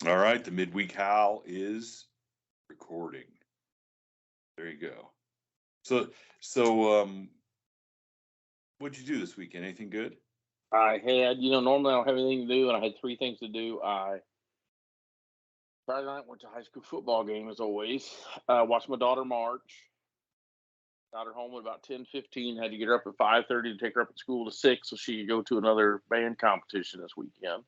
All right, the Midweek Howl is recording. There you go. So, what'd you do this weekend? Anything good? I had, normally I don't have anything to do, and I had three things to do. Friday night went to high school football game as always. Watched my daughter march. Got her home at about 10:15. Had to get her up at 5:30 to take her up at school to 6 so she could go to another band competition this weekend.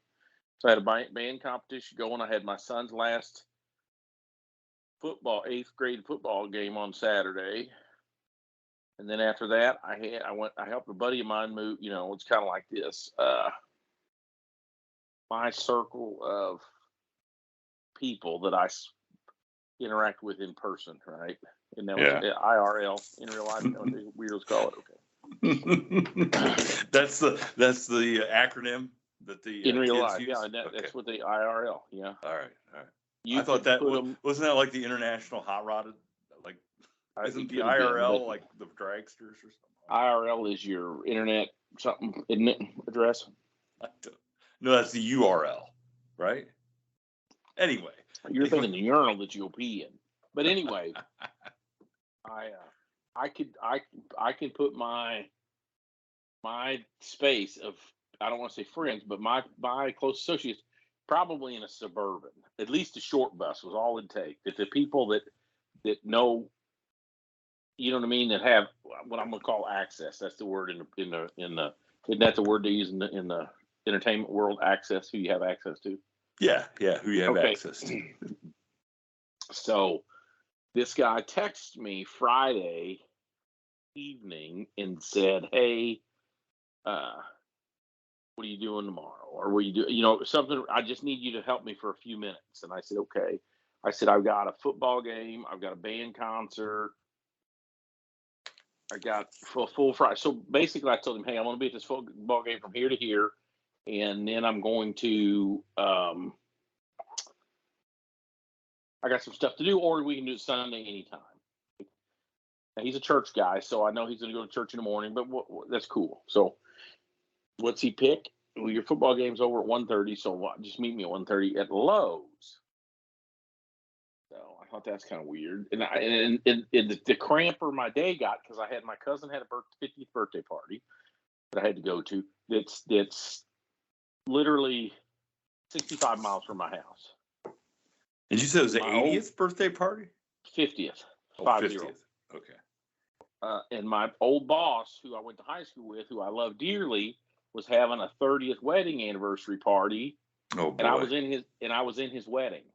So I had a band competition going. I had my son's last eighth grade football game on Saturday. And then after that, I helped a buddy of mine move. It's kind of like this. My circle of people that I interact with in person, right? And that was IRL, in real life. What the weirdos call it. Okay. That's the acronym that the in real kids life. use? Yeah, that's what the IRL. Yeah. All right. I thought that wasn't that like the International Hot Rod? Like, isn't the IRL like the dragsters or something? IRL is your internet something, isn't it? Address? No, that's the URL, right? Anyway, you're thinking the urinal that you'll pee in. But anyway, I can put my space of, I don't want to say friends, but my close associates probably in a Suburban. At least a short bus was all it'd take. That the people that know, you know what I mean, that have what I'm gonna call access. That's the word in the isn't that the word they use in the entertainment world? Access, who you have access to. Yeah, who you have access to. So this guy texted me Friday evening and said, "Hey, what are you doing tomorrow? Or what are you doing? Something, I just need you to help me for a few minutes." And I said, "Okay." I said, "I've got a football game. I've got a band concert. I got full Friday." So basically I told him, "Hey, I'm going to be at this football game from here to here. And then I'm going to, I got some stuff to do, or we can do it Sunday anytime." Now, he's a church guy, so I know he's going to go to church in the morning, but that's cool. So what's he pick? Well, your football game's over at 1:30, so just meet me at 1:30 at Lowe's. So I thought that's kind of weird. And the cramper my day got, because I had my cousin had a 50th birthday party that I had to go to. That's literally 65 miles from my house. Did you say it was the 80th birthday party? 50th. 50th. Okay. And my old boss, who I went to high school with, who I love dearly, was having a 30th wedding anniversary party. Oh boy. And I was in his wedding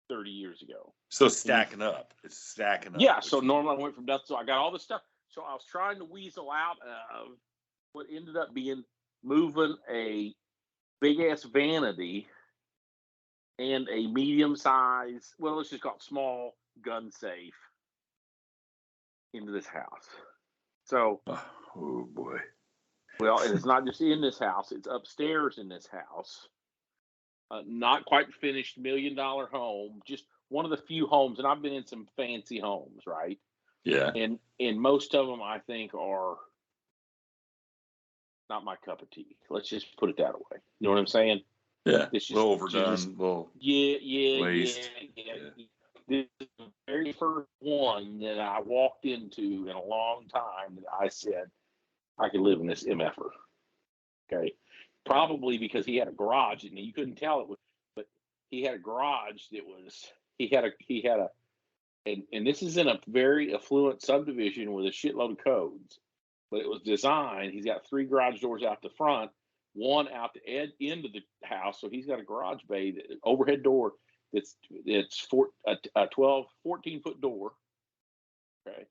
30 years ago. So it's stacking up. Yeah. So normally I went from death. So I got all this stuff. So I was trying to weasel out of what ended up being moving a big ass vanity and a medium size, well, let's just call it small gun safe into this house. So, oh boy. Well, and it's not just in this house, it's upstairs in this house. Not quite finished, $1 million home, just one of the few homes. And I've been in some fancy homes, right? Yeah. And most of them, I think, are not my cup of tea. Let's just put it that way. You know what I'm saying? Yeah. It's just, a little overdone. Yeah. Waste. This is the very first one that I walked into in a long time that I said, I could live in this MFer. Okay. Probably because he had a garage, and you couldn't tell it was, but he had a garage that was, and this is in a very affluent subdivision with a shitload of codes, but it was designed. He's got 3 garage doors out the front, one out the end of the house. So he's got a garage bay, overhead door that's 14-foot door. Okay.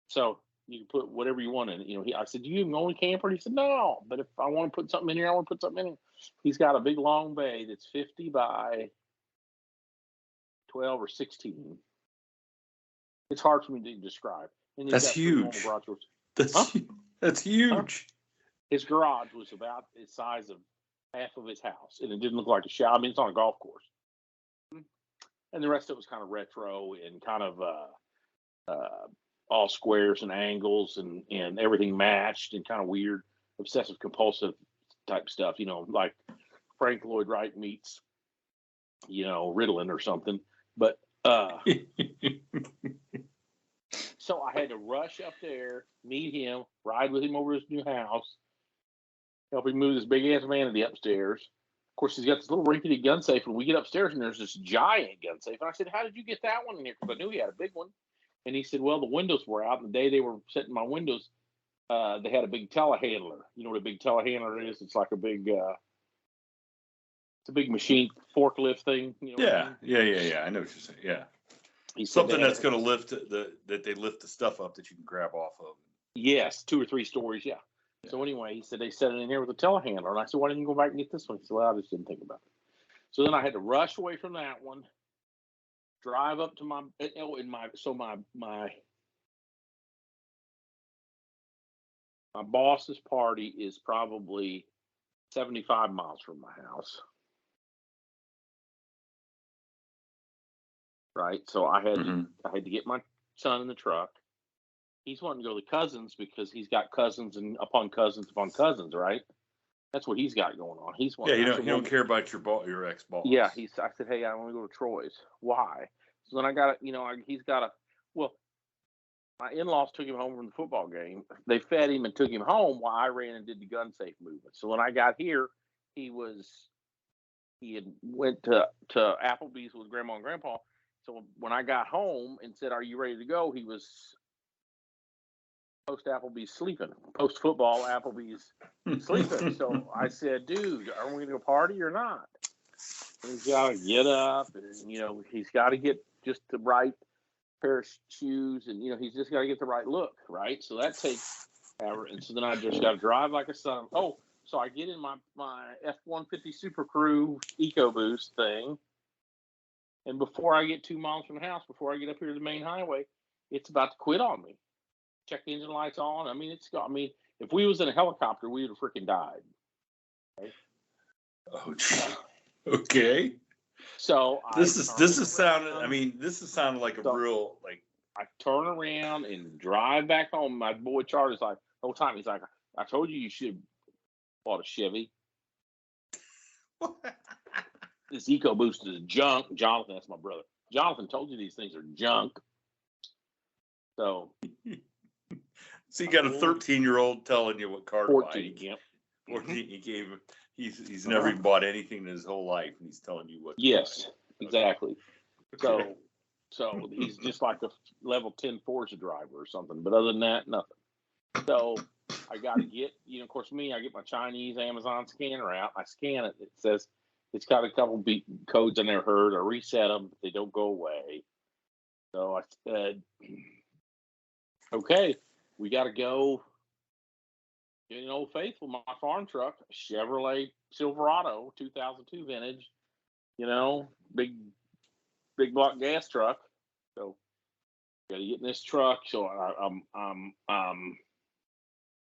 So you can put whatever you want in it. I said, "Do you even own a camper?" And he said, "No, but if I want to put something in here, I want to put something in here." He's got a big long bay that's 50 by 12 or 16. It's hard for me to describe. And that's huge. That's huge. His garage was about the size of half of his house, and it didn't look like a shop. I mean, it's on a golf course. And the rest of it was kind of retro and kind of all squares and angles and everything matched and kind of weird, obsessive compulsive type stuff, like Frank Lloyd Wright meets Ritalin or something. But so I had to rush up there, meet him, ride with him over his new house, help him move this big ass vanity upstairs. Of course, he's got this little rickety gun safe, and we get upstairs, and there's this giant gun safe. And I said, "How did you get that one in here?" Because I knew he had a big one. And he said, "Well, the windows were out. And the day they were setting my windows, they had a big telehandler. You know what a big telehandler is? It's like a big, it's a big machine forklift thing. You know what I mean? Yeah. I know what you're saying. Yeah, something that's going to lift that they lift the stuff up that you can grab off of. Yes, 2 or 3 stories. Yeah. So anyway, he said they set it in here with a telehandler, and I said, "Why didn't you go back and get this one?" He said, "Well, I just didn't think about it." So then I had to rush away from that one, drive up to my boss's party is probably 75 miles from my house. Right. So I had to get my son in the truck. He's wanting to go to cousins because he's got cousins and upon cousins upon cousins, right? That's what he's got going on. He's wanting, you don't care about your ex-boss. Yeah, I said, "Hey, I want to go to Troy's." Why? So then I got he's got a, well, my in-laws took him home from the football game. They fed him and took him home while I ran and did the gun safe movement. So when I got here, he had went to Applebee's with Grandma and Grandpa. So when I got home and said, "Are you ready to go?" he was post Applebee's sleeping. Post football Applebee's sleeping. So I said, "Dude, are we going to go party or not?" And he's got to get up, and he's got to get just the right pair of shoes, and he's just got to get the right look, right? So that takes forever. And so then I just got to drive like a son. Oh, so I get in my F-150 Super Crew EcoBoost thing. And before I get 2 miles from the house, before I get up here to the main highway, it's about to quit on me. Check the engine lights on. I mean, if we was in a helicopter, we would have freaking died. Okay. Oh, okay. So this is sounding like a real, like, I turn around and drive back home. My boy Charlie's like, the whole time he's like, "I told you should have bought a Chevy." This EcoBoost is junk. Jonathan, that's my brother. Jonathan told you these things are junk. So you got a 13-year-old telling you what car to buy. 14, 14. He gave him. He's never even bought anything in his whole life, and he's telling you what. Yes, exactly. Okay. So he's just like a level 10 Forza driver or something. But other than that, nothing. So I got to get, of course, I get my Chinese Amazon scanner out. I scan it. It says it's got a couple codes I never heard. I reset them, but they don't go away. So I said, "Okay, we got to go." Old Faithful, my farm truck, Chevrolet Silverado, 2002 vintage, big block gas truck. So got to get in this truck. So I'm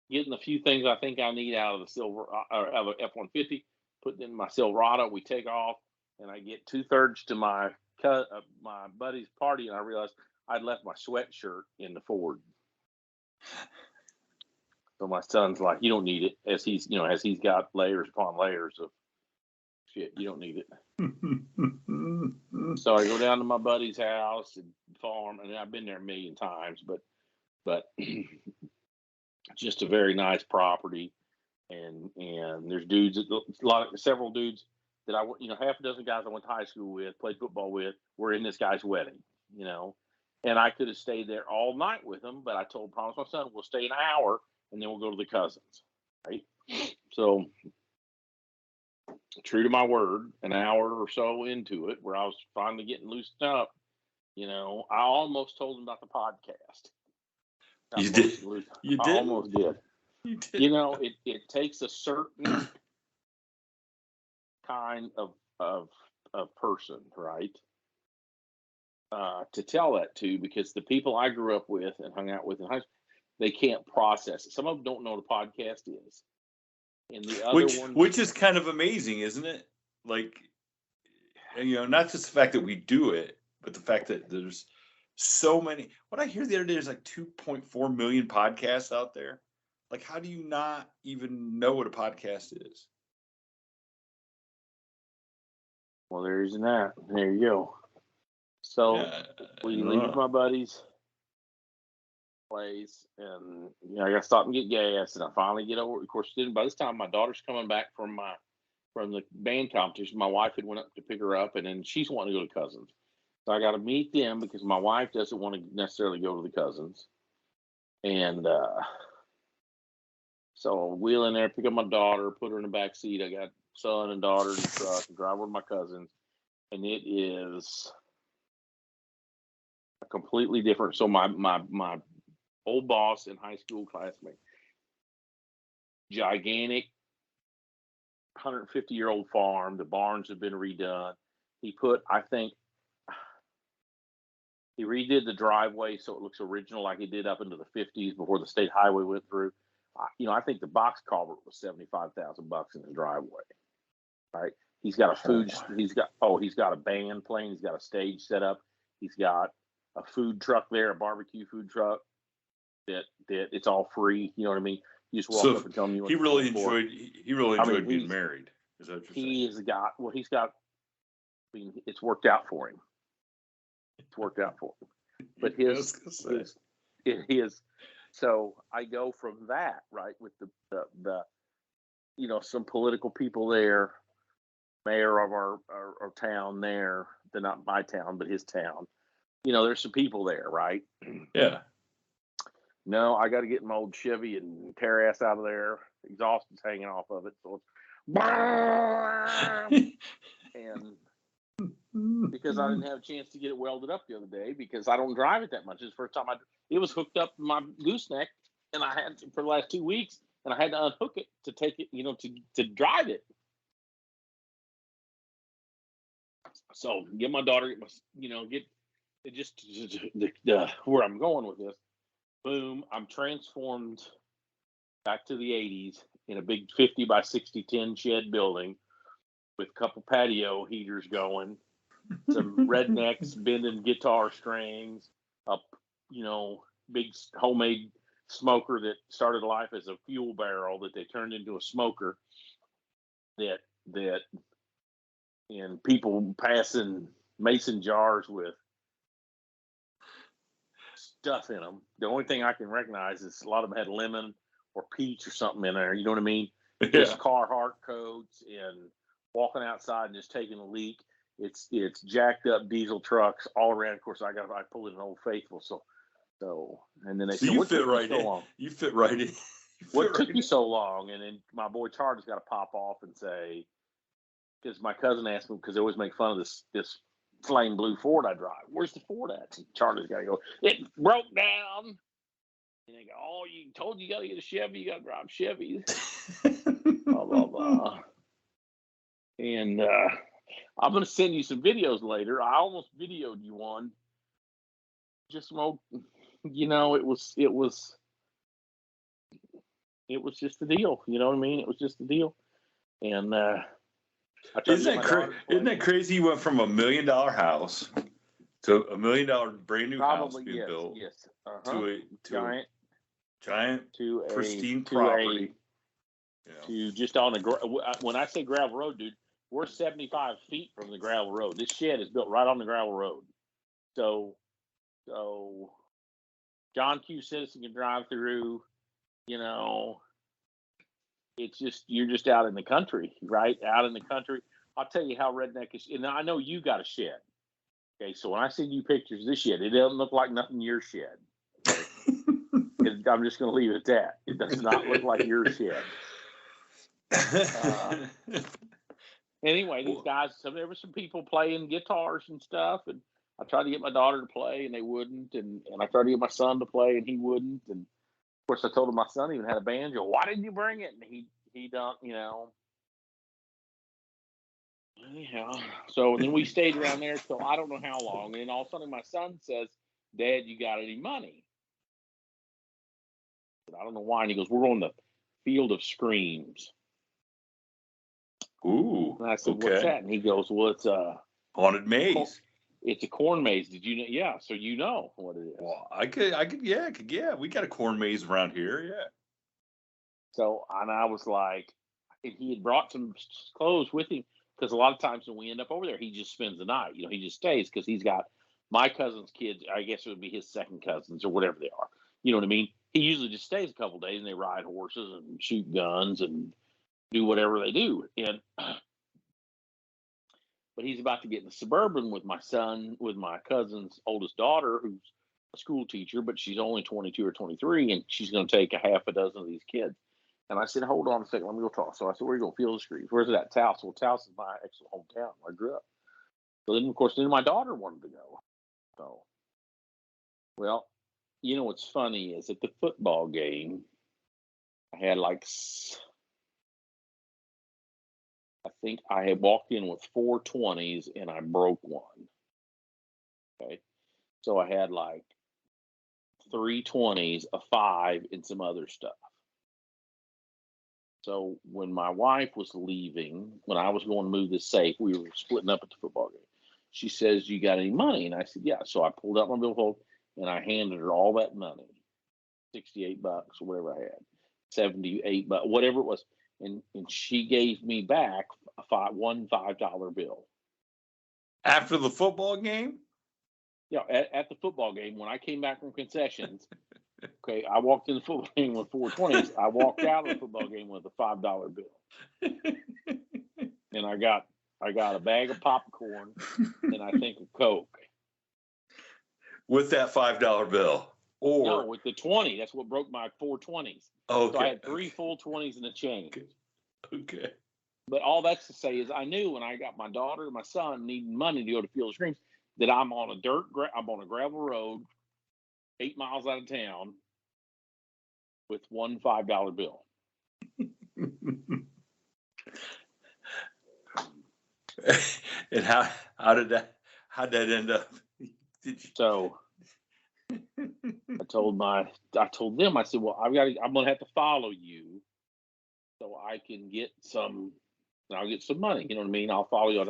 getting a few things I think I need out of the out of F-150, putting in my Silverado. We take off, and I get 2/3 to my buddy's party, and I realized I'd left my sweatshirt in the Ford. So my son's like, "You don't need it," as he's got layers upon layers of shit. "You don't need it." So I go down to my buddy's house and farm, and I've been there a million times, but just a very nice property, and there's several dudes that half a dozen guys I went to high school with, played football with, were in this guy's wedding, and I could have stayed there all night with them, but I promised my son we'll stay an hour. And then we'll go to the cousins, right? So, true to my word, an hour or so into it, where I was finally getting loosened up, I almost told him about the podcast. You did. You did. I almost did. You did. It takes a certain kind of person, right, to tell that to, because the people I grew up with and hung out with in high school, they can't process it. Some of them don't know what a podcast is. And the other which is kind of amazing, isn't it? Like, not just the fact that we do it, but the fact that there's so many. What I hear the other day is like 2.4 million podcasts out there. Like, how do you not even know what a podcast is? Well, there's that. There you go. So we leave my buddy's place, and I got to stop and get gas, and I finally get over. Of course, by this time, my daughter's coming back from the band competition. My wife had went up to pick her up, and then she's wanting to go to Cousins. So I got to meet them because my wife doesn't want to necessarily go to the Cousins. And so I wheel in there, pick up my daughter, put her in the back seat. I got son and daughter in the truck, and drive over to my cousins. And it is a completely different. So my old boss and high school classmate, gigantic 150-year-old farm. The barns have been redone. He redid the driveway so it looks original, like he did up into the 50s before the state highway went through. I think the box culvert was $75,000 in the driveway. Right? He's got he's got a band playing. He's got a stage set up. He's got a food truck there, a barbecue food truck that it's all free. You know what I mean? You just walk up and tell him you want. He really enjoyed being married. Is that what you're saying? It's worked out for him. It's worked out for him. But his so I go from that, right, with the some political people there, mayor of our town there, they're not my town, but his town. There's some people there, right? Yeah. No, I got to get my old Chevy and tear ass out of there. Exhaust is hanging off of it, so it's and because I didn't have a chance to get it welded up the other day because I don't drive it that much. It's the first time it was hooked up in my gooseneck, and I had to, for the last 2 weeks, and I had to unhook it to take it, to drive it. So get my daughter, get it just where I'm going with this. Boom, I'm transformed back to the 80s in a big 50 by 60 tin shed building with a couple patio heaters going, some rednecks bending guitar strings, a big homemade smoker that started life as a fuel barrel that they turned into a smoker that and people passing mason jars with stuff in them. The only thing I can recognize is a lot of them had lemon or peach or something in there. You know what I mean? Yeah. Just Carhartt coats and walking outside and just taking a leak. It's jacked up diesel trucks all around. Of course, I pulled in an Old Faithful. So, and then they said, "What took you so long?" You fit right in. What took you so long? And then my boy Charlie's got to pop off and say, because my cousin asked me, because they always make fun of this flame blue Ford I drive. Where's the Ford at? And Charlie's got to go, it broke down. And they go, oh, you told you got to get a Chevy, you got to drive Chevys. Blah, blah, blah. And I'm going to send you some videos later. I almost videoed you one. Just some old, it was just the deal. You know what I mean? It was just the deal. And isn't that crazy? You went from $1 million house to $1 million brand new house being built to a giant pristine property. To just on when I say gravel road, dude, we're 75 feet from the gravel road. This shed is built right on the gravel road. So John Q. Citizen can drive through, it's just, you're just out in the country, right? Out in the country. I'll tell you how redneck is. And I know you got a shed. Okay, so when I send you pictures of this shed, it doesn't look like nothing your shed. Okay? I'm just going to leave it at that. It does not look like your shed. Anyway, these guys, so there were some people playing guitars and stuff, and I tried to get my daughter to play, and they wouldn't, and I tried to get my son to play, and he wouldn't, and of course I told him my son even had a banjo. Why didn't you bring it? And he don't, Anyhow, so then we stayed around there till I don't know how long, and then all of a sudden my son says, "Dad, you got any money?" I don't know why, and he goes, "We're on the Field of Screams." Ooh. And I said, "What's that?" And he goes, "Well, it's a haunted maze. It's a corn maze. Did you know?" Yeah, so you know what it is. Well, I could, yeah. We got a corn maze around here, yeah. So, and I was like, and he had brought some clothes with him. because a lot of times when we end up over there, he just spends the night. He just stays because he's got my cousin's kids. I guess it would be his second cousins or whatever they are. You know what I mean? He usually just stays a couple of days and they ride horses and shoot guns and do whatever they do. But he's about to get in the Suburban with my cousin's oldest daughter, who's a school teacher, but she's only 22 or 23, and she's going to take a half a dozen of these kids. And I said, hold on a second, let me go talk. So I said, where are you going to Field Street? Where's it at? Taos. Well, Taos is my actual hometown where I grew up. So then, of course, my daughter wanted to go. So, well, what's funny is at the football game, I had I think I had walked in with 4 20s and I broke one. Okay. So I had 3 20s, a 5, and some other stuff. So when my wife was leaving, when I was going to move this safe, we were splitting up at the football game. She says, you got any money? And I said, yeah. So I pulled out my billfold and I handed her all that money, $68 or whatever I had, $78, whatever it was. And she gave me back one $5 bill. After the football game? Yeah, at the football game, when I came back from concessions, okay, I walked in the football game with 4 20s. I walked out of the football game with a $5 bill. And I got a bag of popcorn and I think a Coke. With that $5 bill? Or no, with the 20. That's what broke my 4 20s. Okay. So I had 3 full 20s and a change. Okay. But all that's to say is I knew when I got my daughter and my son needing money to go to Field of Dreams that I'm on a gravel road 8 miles out of town with one $5 bill. And how'd that end up? So I told them, I said, well, I'm going to have to follow you so I can get some, I'll get some money. You know what I mean? I'll follow you.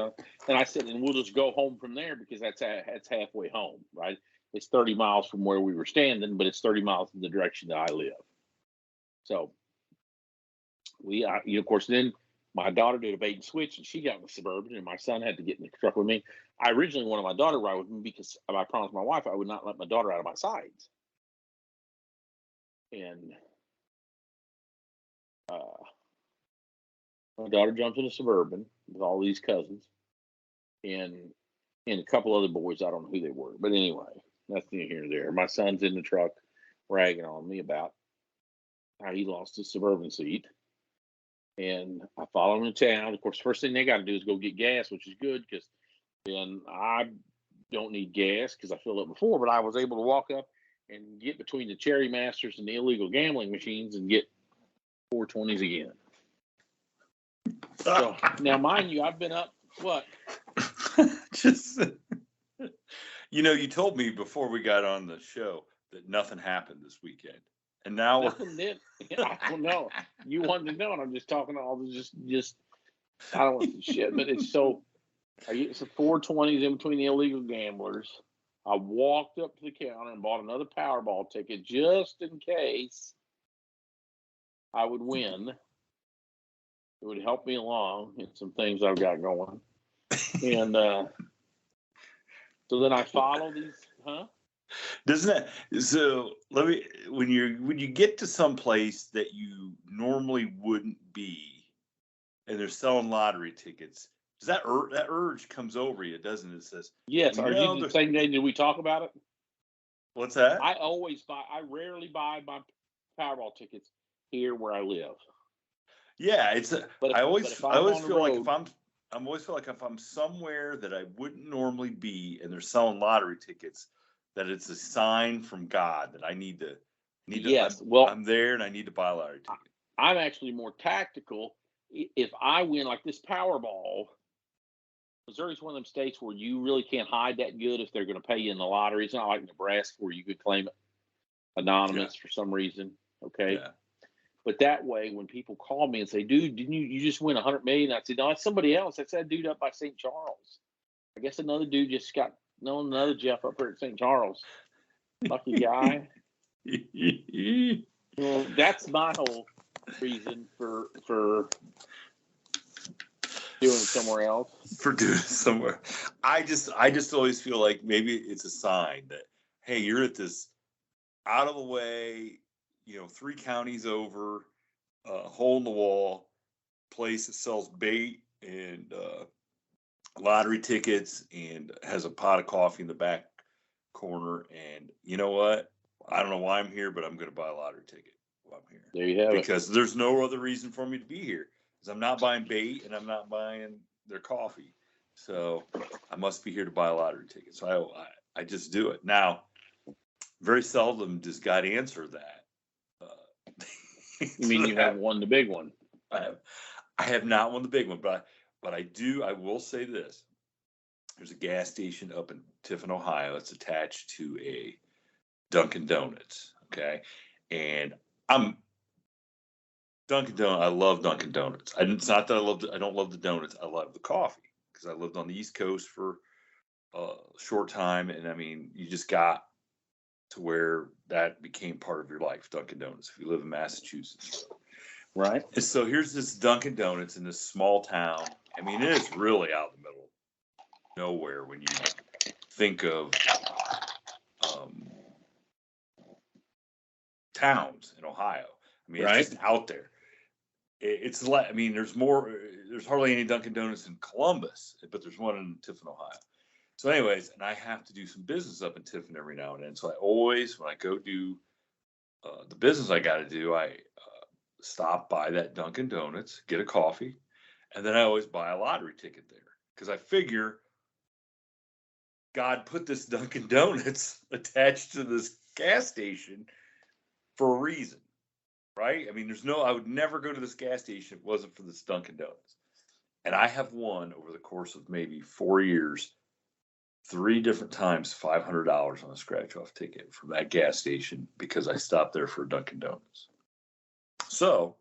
And I said, and we'll just go home from there because that's halfway home, right? It's 30 miles from where we were standing, but it's 30 miles in the direction that I live. So of course, then my daughter did a bait and switch and she got in the Suburban and my son had to get in the truck with me. I originally wanted my daughter to ride with me because I promised my wife I would not let my daughter out of my sides. And my daughter jumped in a Suburban with all these cousins and a couple other boys. I don't know who they were, but anyway, that's neither here nor there. My son's in the truck ragging on me about how he lost his Suburban seat. And I follow him to town. Of course, first thing they got to do is go get gas, which is good because then I don't need gas because I filled up before. But I was able to walk up and get between the Cherry Masters and the illegal gambling machines and get 4 20s again. So now, mind you, I've been up what? Just you told me before we got on the show that nothing happened this weekend. And now nothing did. I don't know. You wanted to know, and I'm just talking all this just I don't want to shit, but it's so 4 20s in between the illegal gamblers. I walked up to the counter and bought another Powerball ticket just in case I would win. It would help me along in some things I've got going. And so then I follow these, Doesn't that so? Let me when you get to some place that you normally wouldn't be, and they're selling lottery tickets. Does that urge comes over you? Doesn't it? It says yes. Are you the same day? Did we talk about it? What's that? I rarely buy my Powerball tickets here where I live. Yeah, I always feel like if I'm somewhere that I wouldn't normally be, and they're selling lottery tickets, that it's a sign from God that I need to. Yes, I'm there and I need to buy a lottery ticket. I'm actually more tactical. If I win like this Powerball, Missouri's one of them states where you really can't hide that good if they're going to pay you in the lottery. It's not like Nebraska where you could claim it anonymous for some reason. Okay. Yeah. But that way, when people call me and say, dude, didn't you just win $100 million? I said, no, it's somebody else. That's that dude up by St. Charles. I guess another dude just got another Jeff up here at St. Charles. Lucky guy. Well, that's my whole reason for doing it somewhere else. For doing it somewhere. I just always feel like maybe it's a sign that, hey, you're at this out of the way, 3 counties over, hole in the wall place that sells bait and lottery tickets and has a pot of coffee in the back corner. And you know what? I don't know why I'm here, but I'm going to buy a lottery ticket while I'm here. There you have it. Because there's no other reason for me to be here. Because I'm not buying bait and I'm not buying their coffee. So I must be here to buy a lottery ticket. So I just do it. Now, very seldom does God answer that. You mean you haven't won the big one? I have not won the big one, but I will say this. There's a gas station up in Tiffin, Ohio. It's attached to a Dunkin' Donuts. Okay. And I love Dunkin' Donuts. It's not that I don't love the donuts. I love the coffee because I lived on the East Coast for a short time. And I mean, you just got to where that became part of your life, Dunkin' Donuts, if you live in Massachusetts. Right. And so here's this Dunkin' Donuts in this small town. I mean, it is really out in the middle of nowhere when you think of towns in Ohio. I mean, it's just out there. It's like, I mean, there's hardly any Dunkin' Donuts in Columbus, but there's one in Tiffin, Ohio. So anyways, and I have to do some business up in Tiffin every now and then. So I always, when I go do the business I got to do, I stop by that Dunkin' Donuts, get a coffee, and then I always buy a lottery ticket there because I figure God put this Dunkin' Donuts attached to this gas station for a reason, right? I mean, I would never go to this gas station if it wasn't for this Dunkin' Donuts. And I have won over the course of maybe 4 years, 3 different times, $500 on a scratch-off ticket from that gas station because I stopped there for Dunkin' Donuts. So,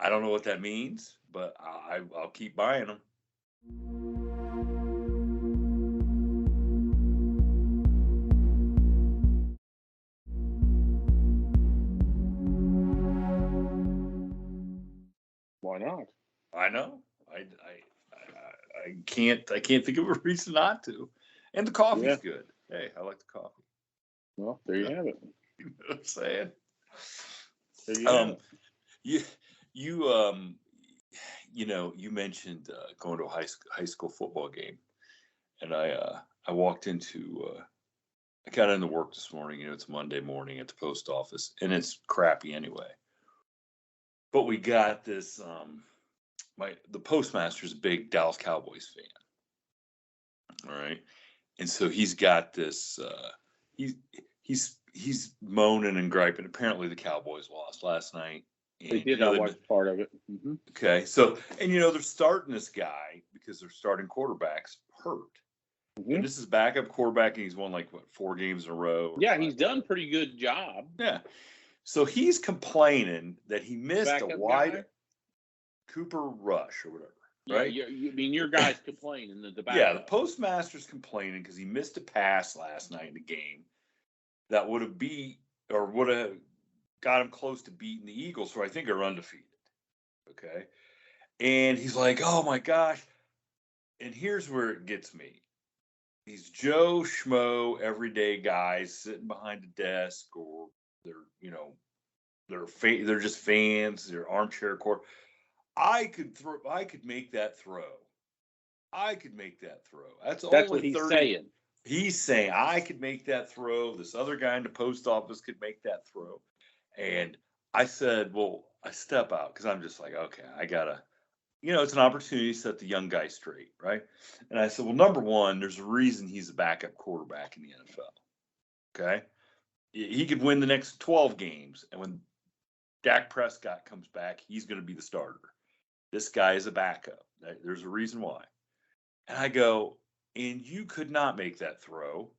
I don't know what that means, but I'll keep buying them. Why not? I know. I can't think of a reason not to. And the coffee's good. Hey, I like the coffee. Well, there you have it. You know what I'm saying? There you have it. You mentioned going to a high school football game, and I walked into I got into work this morning. It's Monday morning at the post office, and it's crappy anyway. But we got this. The postmaster's a big Dallas Cowboys fan. All right, and so he's got this. He's moaning and griping. Apparently, the Cowboys lost last night. They did. I watched part of it. Mm-hmm. Okay, so they're starting this guy because they're starting quarterbacks hurt. Mm-hmm. And this is backup quarterback, and he's won 4 games in a row. Yeah, he's done a pretty good job. Yeah, so he's complaining that he missed backup a wide guy? Cooper Rush or whatever. Right? Yeah, your guy's complaining that the backup. Yeah, the postmaster's complaining because he missed a pass last night in the game that would have got him close to beating the Eagles, who I think are undefeated. Okay. And he's like, oh my gosh. And here's where it gets me. These Joe Schmo everyday guys sitting behind a desk, or they're just fans, they're armchair court. I could make that throw. That's only what he's 30. saying. He's saying I could make that throw. This other guy in the post office could make that throw. And I said, well, I step out because I'm just like, okay, I gotta, it's an opportunity to set the young guy straight, right? And I said, well, number one, there's a reason he's a backup quarterback in the NFL. Okay. He could win the next 12 games. And when Dak Prescott comes back, he's going to be the starter. This guy is a backup. There's a reason why. And I go, and you could not make that throw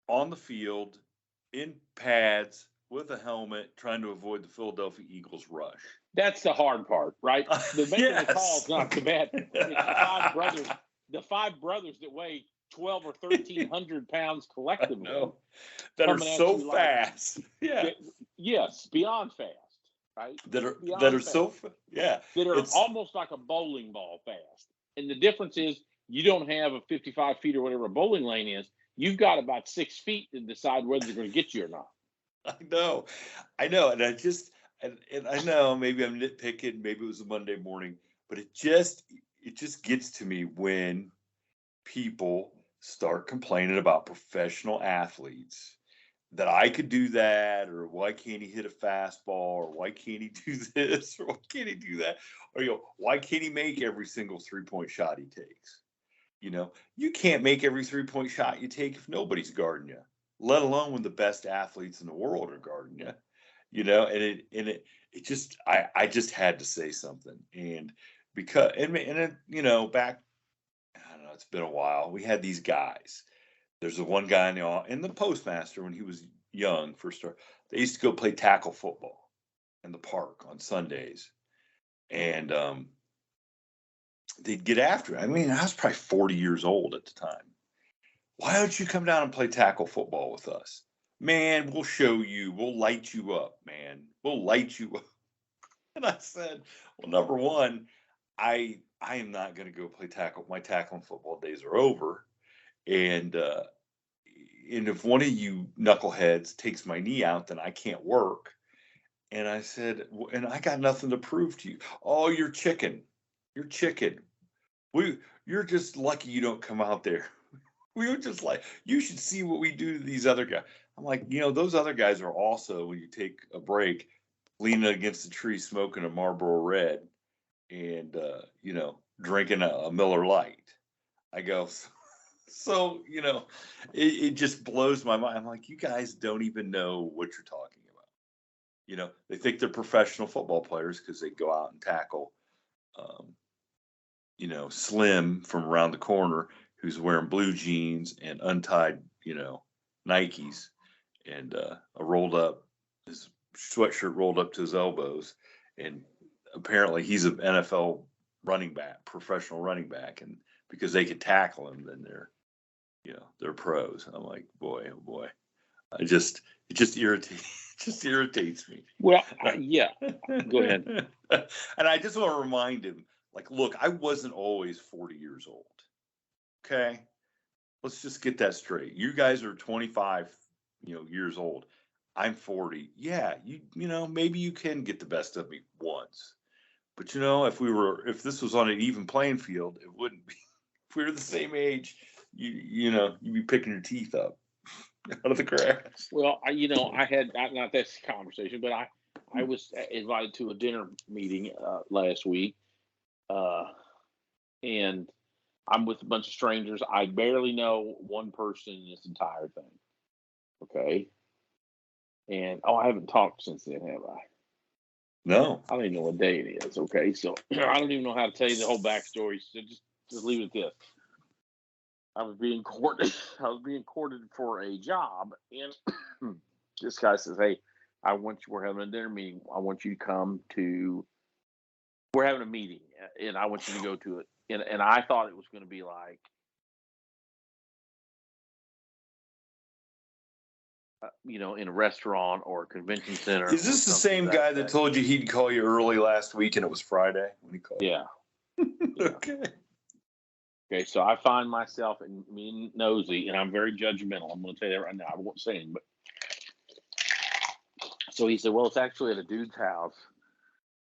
on the field in pads with a helmet trying to avoid the Philadelphia Eagles rush. That's the hard part, right? The making the call's not the bad. It's the 5 brothers that weigh 12 or 1,300 pounds collectively. That are so fast. Yeah. Yes, beyond fast. right? that are Beyond fast. so yeah. That are It's almost like a bowling ball fast. And the difference is you don't have a 55 feet or whatever a bowling lane is. You've got about 6 feet to decide whether they're going to get you or not. I know, and and I know maybe I'm nitpicking. Maybe it was a Monday morning, but it just gets to me when people start complaining about professional athletes that I could do that, or why can't he hit a fastball, or why can't he do this, or why can't he do that, or why can't he make every single 3-point shot he takes? You can't make every 3-point shot you take if nobody's guarding you, let alone when the best athletes in the world are guarding you. It just I just had to say something, and because back, I don't know, it's been a while. We had these guys. There's the one guy in the postmaster when he was young, first started. They used to go play tackle football in the park on Sundays, and they'd get after it. I mean, I was probably 40 years old at the time. Why don't you come down and play tackle football with us? Man, we'll show you. We'll light you up, man. We'll light you up. And I said, well, number one, I am not going to go play tackle. My tackling football days are over. And if one of you knuckleheads takes my knee out, then I can't work. And I said, and I got nothing to prove to you. Oh, you're chicken. You're chicken. You're just lucky you don't come out there. We were just like, you should see what we do to these other guys. I'm like, those other guys are also, when you take a break, leaning against the tree, smoking a Marlboro Red, and drinking a Miller Lite. I go, so it just blows my mind. I'm like, you guys don't even know what you're talking about. They think they're professional football players because they go out and tackle, Slim from around the corner, who's wearing blue jeans and untied, Nikes, and his sweatshirt rolled up to his elbows, and apparently he's an NFL running back, professional running back, and because they could tackle him, then they're pros. I'm like, boy, oh boy, it just irritates me. Well, yeah, go ahead. And I just want to remind him, like, look, I wasn't always 40 years old. Okay, let's just get that straight. You guys are 25, years old. I'm 40. Yeah, maybe you can get the best of me once. But if this was on an even playing field, it wouldn't be. If we were the same age, you'd be picking your teeth up out of the grass. Well, I had not this conversation, but I was invited to a dinner meeting last week, and I'm with a bunch of strangers. I barely know one person in this entire thing. Okay. And I haven't talked since then, have I? No. I don't even know what day it is. Okay. So I don't even know how to tell you the whole backstory. So just leave it at this. I was being courted for a job, and this guy says, hey, we're having a dinner meeting. I want you to come to, we're having a meeting, and I want you to go to it. And I thought it was going to be like, in a restaurant or a convention center. Is this the same guy that told you he'd call you early last week and it was Friday when he called? Yeah. Okay. Okay, so I find myself being nosy, and I'm very judgmental. I'm going to tell you that right now. I won't say anything, but so he said, well, it's actually at a dude's house.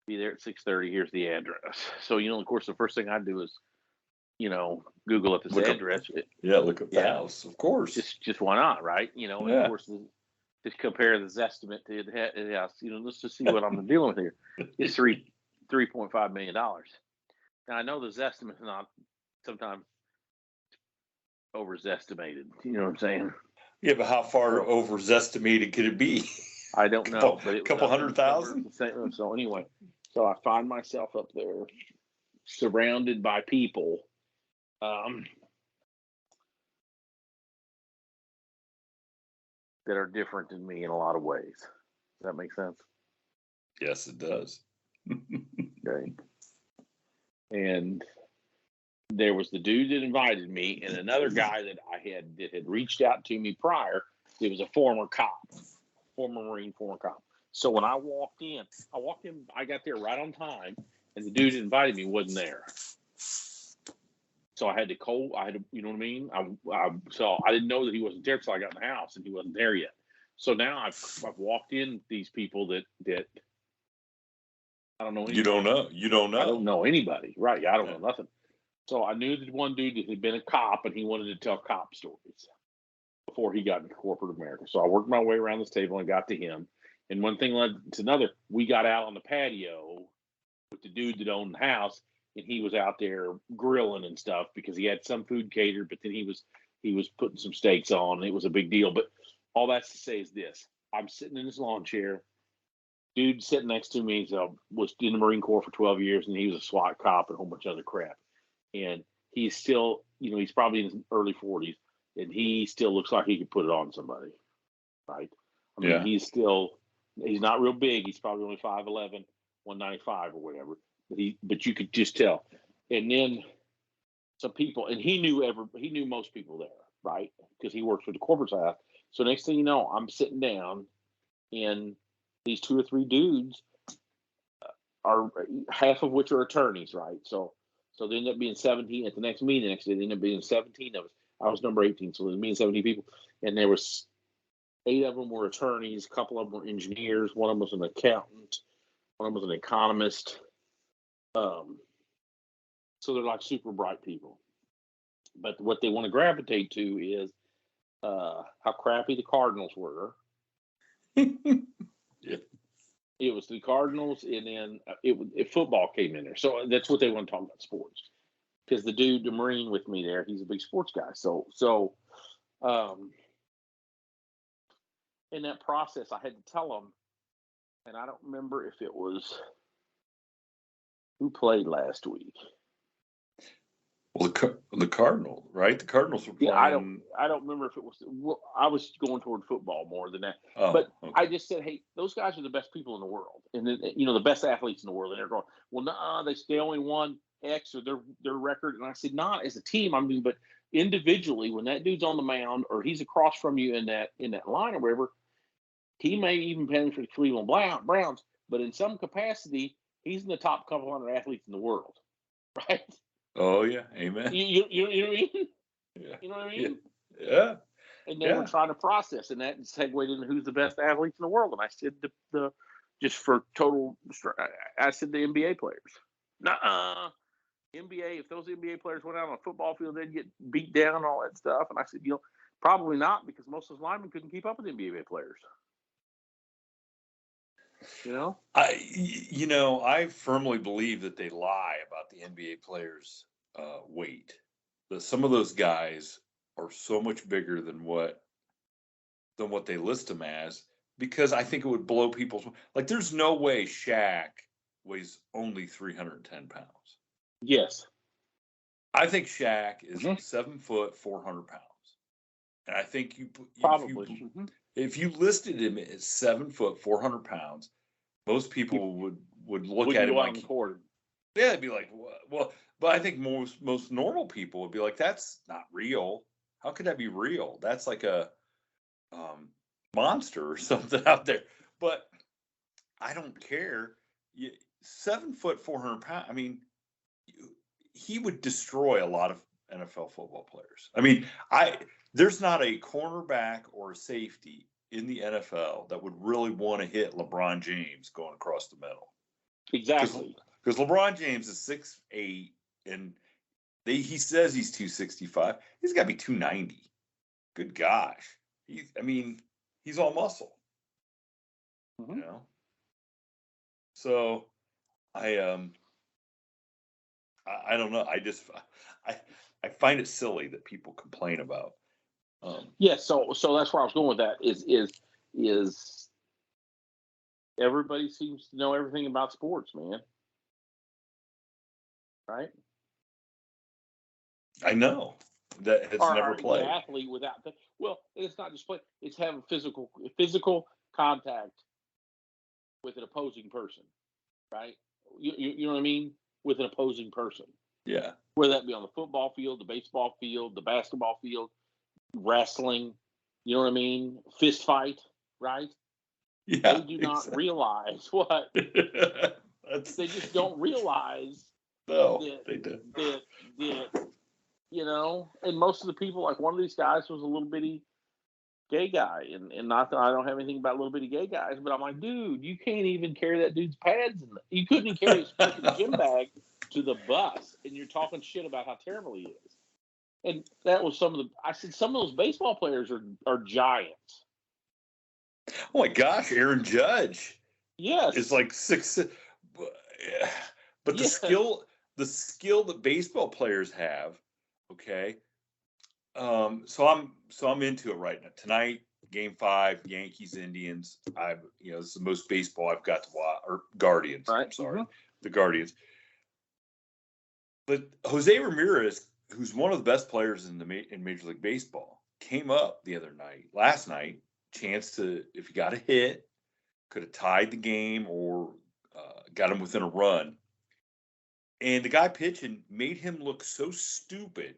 Be there at 6:30. Here's the address. So, of course, the first thing I do is, Google up this address. Look up the house, of course. Just why not, right? And of course, just compare the Zestimate to the house. Let's just see what I'm dealing with here. It's $3.5 million. Now, I know the Zestimate's not sometimes overestimated. You know what I'm saying? Yeah, but how far overestimated could it be? I don't know, but a couple 100,000. So anyway, so I find myself up there, surrounded by people, that are different than me in a lot of ways. Does that make sense? Yes, it does. Okay. And there was the dude that invited me, and another guy that had reached out to me prior. It was a former cop, former Marine, former cop. So when I walked in, I got there right on time, and the dude that invited me wasn't there. So I had to, you know what I mean? So I didn't know that he wasn't there until I got in the house, and he wasn't there yet. So now I've walked in these people that I don't know anybody. You don't know. You don't know. I don't know anybody. Right. I don't know nothing. So I knew that one dude that had been a cop, and he wanted to tell cop stories before he got into corporate America. So I worked my way around this table and got to him. And one thing led to another. We got out on the patio with the dude that owned the house, and he was out there grilling and stuff because he had some food catered, but then he was putting some steaks on, and it was a big deal. But all that's to say is this. I'm sitting in this lawn chair. Dude sitting next to me was in the Marine Corps for 12 years, and he was a SWAT cop and a whole bunch of other crap. And he's still, he's probably in his early 40s, and he still looks like he could put it on somebody, right? I mean, he's not real big. He's probably only 5'11", 195 or whatever. But you could just tell. And then some people, and he knew most people there, right? Because he works for the corporate side. So next thing you know, I'm sitting down, and these 2 or 3 dudes are half of which are attorneys, right? So they end up being 17 at the next meeting. Next day, they end up being 17 of us. I was number 18, so there was me and 17 people, and there was 8 of them were attorneys, a couple of them were engineers, one of them was an accountant, one of them was an economist. So they're like super bright people. But what they want to gravitate to is how crappy the Cardinals were. Yeah. It was the Cardinals, and then football came in there. So that's what they want to talk about, sports. Because the dude, the Marine with me there, he's a big sports guy. So in that process, I had to tell him, and I don't remember if it was who played last week. Well, the Cardinals, right? The Cardinals were playing. Yeah, I don't remember if it was. Well, I was going toward football more than that. But okay. I just said, hey, those guys are the best people in the world, and then, the best athletes in the world. And they're going, well, no, they only won X or their record. And I said, not as a team. I mean, but individually, when that dude's on the mound or he's across from you in that line or wherever, he may even play for the Cleveland Browns, but in some capacity, he's in the top couple hundred athletes in the world, right? Oh yeah, amen. You know what I mean? Yeah. You know what I mean? Yeah. And they were trying to process, and that segued into who's the best athletes in the world. And I said the just for total, I said the NBA players. Nuh-uh. NBA, if those NBA players went out on a football field, they'd get beat down and all that stuff. And I said, probably not, because most of those linemen couldn't keep up with NBA players. I firmly believe that they lie about the NBA players' weight. That some of those guys are so much bigger than what they list them as, because I think it would blow people's, like, there's no way Shaq weighs only 310 pounds. Yes. I think Shaq is 7 foot, 400 pounds. And I think if you listed him as 7 foot, 400 pounds, most people would look at him like, yeah, they'd be like, well, but I think most normal people would be like, that's not real. How could that be real? That's like a monster or something out there. But I don't care. 7 foot, 400 pounds. I mean, he would destroy a lot of NFL football players. I mean, there's not a cornerback or a safety in the NFL that would really want to hit LeBron James going across the middle. Exactly. Because LeBron James is 6'8", and he says he's 265. He's got to be 290. Good gosh. He's all muscle. Mm-hmm. So I don't know. I find it silly that people complain about. So that's where I was going with that. Is everybody seems to know everything about sports, man? Right? I know that has never played. The athlete without it's not just play. It's having physical contact with an opposing person, right? You know what I mean? With an opposing person. Yeah. Whether that be on the football field, the baseball field, the basketball field, wrestling, you know what I mean? Fist fight, right? They do not realize what. They just don't realize they do. that and most of the people, like one of these guys was a little bitty gay guy, and not that I don't have anything about little bitty gay guys, but I'm like, dude, you can't even carry that dude's pads, you couldn't even carry his freaking gym bag to the bus, and you're talking shit about how terrible he is. And that was I said, some of those baseball players are giants. Oh my gosh, Aaron Judge. Yes. It's like 6, but the skill that baseball players have, okay. So I'm into it right now. Tonight, Game 5, Yankees, Indians. This is the most baseball I've got to watch, or Guardians. Right. I'm sorry, the Guardians. But Jose Ramirez, who's one of the best players in Major League Baseball, came up last night, chance to, if he got a hit, could have tied the game or got him within a run. And the guy pitching made him look so stupid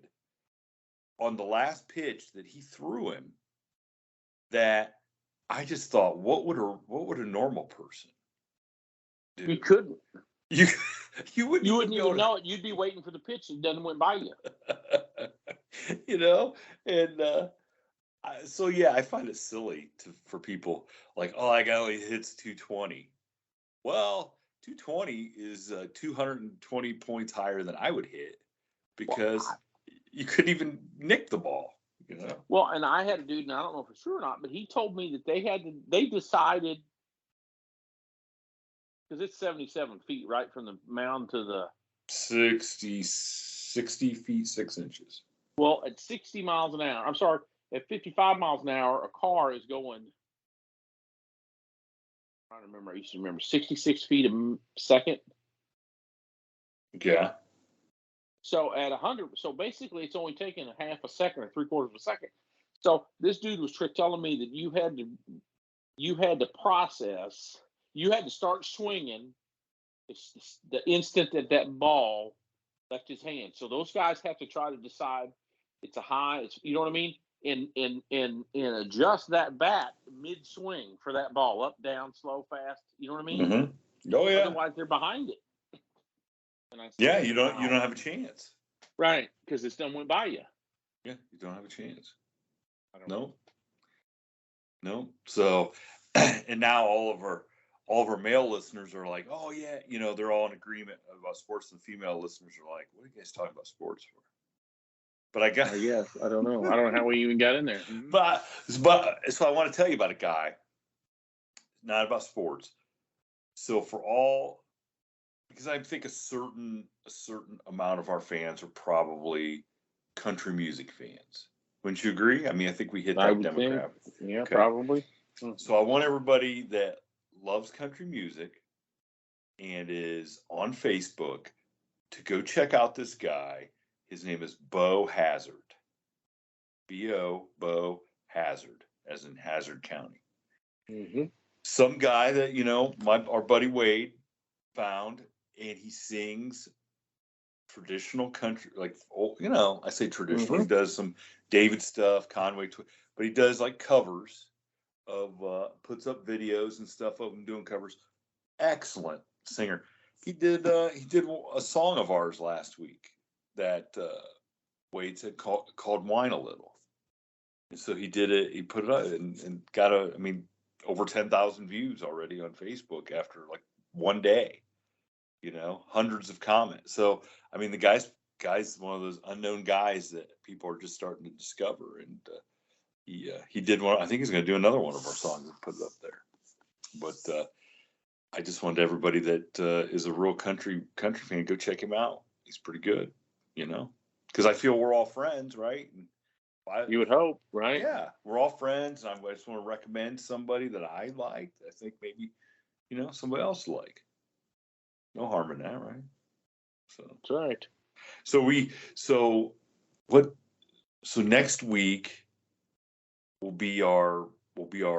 on the last pitch that he threw him that I just thought, what would a normal person do? You couldn't. You wouldn't even know it. You'd be waiting for the pitch and then went by you. And so yeah, I find it silly for people like, oh, that guy only hits 220. Well, 220 is 220 points higher than I would hit because you couldn't even nick the ball. Well, and I had a dude, and I don't know for sure or not, but he told me that they decided, because it's 77 feet right from the mound to the 60 feet 6 inches. Well, at 60 miles an hour, I'm sorry, at 55 miles an hour, a car is going, I used to remember 66 feet a second. Yeah. So at 100, so basically it's only taking a half a second or 3/4 of a second. So this dude was telling me that you had to process, you had to start swinging the instant that ball left his hand. So those guys have to try to decide it's a high, you know what I mean? And adjust that bat mid swing for that ball, up, down, slow, fast. You know what I mean? Mm-hmm. Oh yeah. Otherwise they're behind it. And I said, yeah, you don't have a chance. Right, because it's done went by you. Yeah, you don't have a chance. No. So, and now all of our male listeners are like, oh yeah, they're all in agreement about sports, and female listeners are like, what are you guys talking about sports for? But I got. Yes, I don't know. I don't know how we even got in there. But so I want to tell you about a guy, not about sports. So because I think a certain amount of our fans are probably country music fans. Wouldn't you agree? I mean, I think we hit that demographic. Yeah, okay. Probably. So I want everybody that loves country music and is on Facebook to go check out this guy. His name is Bo Hazard. Bo Hazard, as in Hazard County. Mm-hmm. Some guy that, our buddy Wade found, and he sings traditional country, like, I say traditional. Mm-hmm. He does some David stuff, Conway, but he does like covers of, puts up videos and stuff of him doing covers. Excellent singer. He did a song of ours last week that Wade said called Wine a Little. And so he did it, he put it up and got over 10,000 views already on Facebook after like one day, hundreds of comments. So, the guy's one of those unknown guys that people are just starting to discover. And he did one, I think he's going to do another one of our songs and put it up there. But I just wanted everybody that is a real country fan, go check him out. He's pretty good, because I feel we're all friends, right? And you would hope, right? Yeah, we're all friends, and I just want to recommend somebody that I liked. I think maybe, somebody else like. No harm in that, right? So that's right. So next week will be our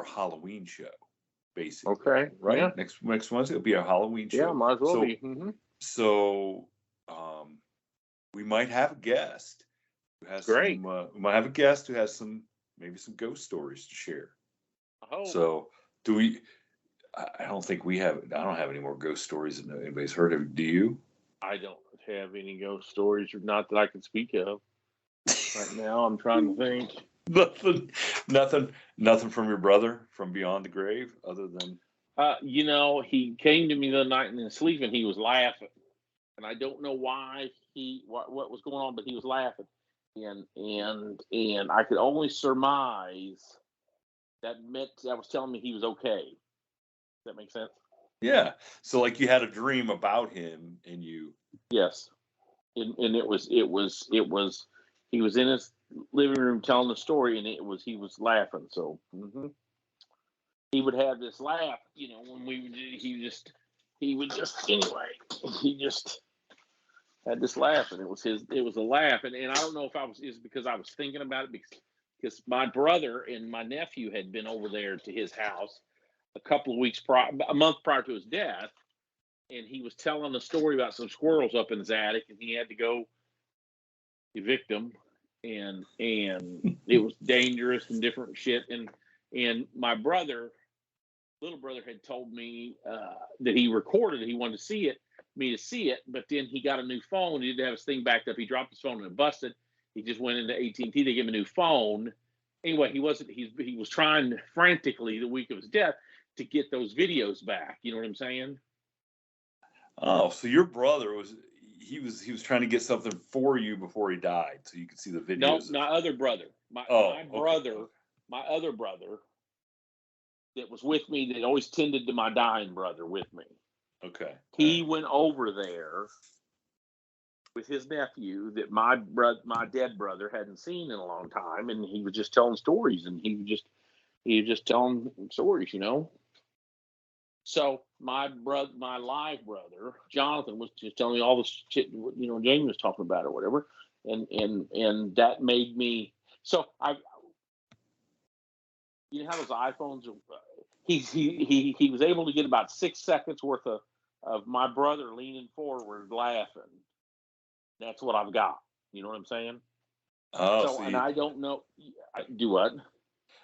Halloween show, basically. Okay. Right. Yeah. Next Wednesday will be our Halloween show. Yeah, might as well be. Mm-hmm. So, we might have a guest who has great. We might have a guest who has maybe some ghost stories to share. Oh. So, do we? I don't think we have. I don't have any more ghost stories that anybody's heard of. Do you? I don't have any ghost stories, or not that I can speak of right now. I'm trying to think. Nothing from your brother from beyond the grave, other than. He came to me the other night and then sleeping, he was laughing, and I don't know why what was going on, but he was laughing, and I could only surmise that was telling me he was okay. Does that make sense? Yeah. So like you had a dream about him, and you. Yes, and it was he was in his living room telling the story, and he was laughing. So. Mm-hmm. He would have this laugh, when he would just anyway, he just had this laugh, and it was a laugh, and I don't know if it's because I was thinking about it, because my brother and my nephew had been over there to his house a month prior to his death, and he was telling a story about some squirrels up in his attic, and he had to go evict them, and it was dangerous and different shit, and my little brother had told me that he recorded it. He wanted me to see it, but then he got a new phone. He didn't have his thing backed up. He dropped his phone and it busted. He just went into AT&T to give him a new phone. Anyway, he was trying frantically the week of his death to get those videos back. You know what I'm saying? Oh, so your brother was trying to get something for you before he died, so you could see the videos. No, my other brother. My other brother that was with me, that always tended to my dying brother with me. Okay. He went over there with his nephew that my dead brother hadn't seen in a long time, and he was just telling stories, and he was just telling stories, So my live brother Jonathan was just telling me all the shit, Jamie was talking about or whatever, and that made me. So how those iPhones are. He was able to get about 6 seconds worth of my brother leaning forward laughing. That's what I've got. You know what I'm saying? Oh, and I don't know. Do what?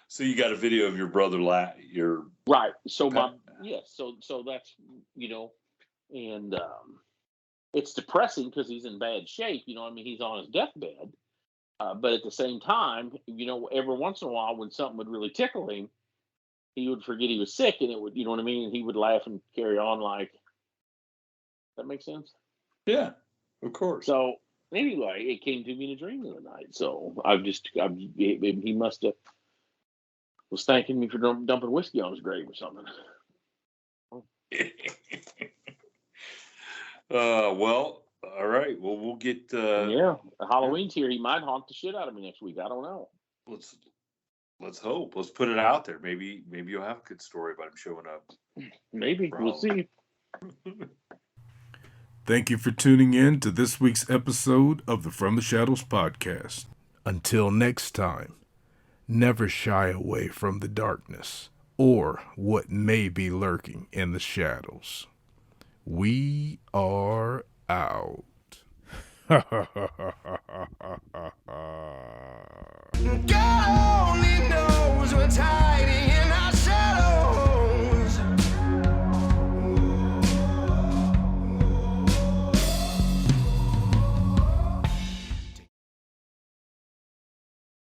So you got a video of your brother your right. So so that's and it's depressing because he's in bad shape. He's on his deathbed. But at the same time, every once in a while when something would really tickle him, he would forget he was sick, and it would, you know what I mean? And he would laugh and carry on like. That makes sense? Yeah, of course. So anyway, it came to me in a dream the other night. So he must have was thanking me for dumping whiskey on his grave or something. Well, all right. Well, we'll get. Halloween's here. He might haunt the shit out of me next week. I don't know. Let's hope. Let's put it out there. Maybe you'll have a good story about him showing up. Maybe. We'll see. Thank you for tuning in to this week's episode of the From the Shadows podcast. Until next time, never shy away from the darkness or what may be lurking in the shadows. We are out. Go!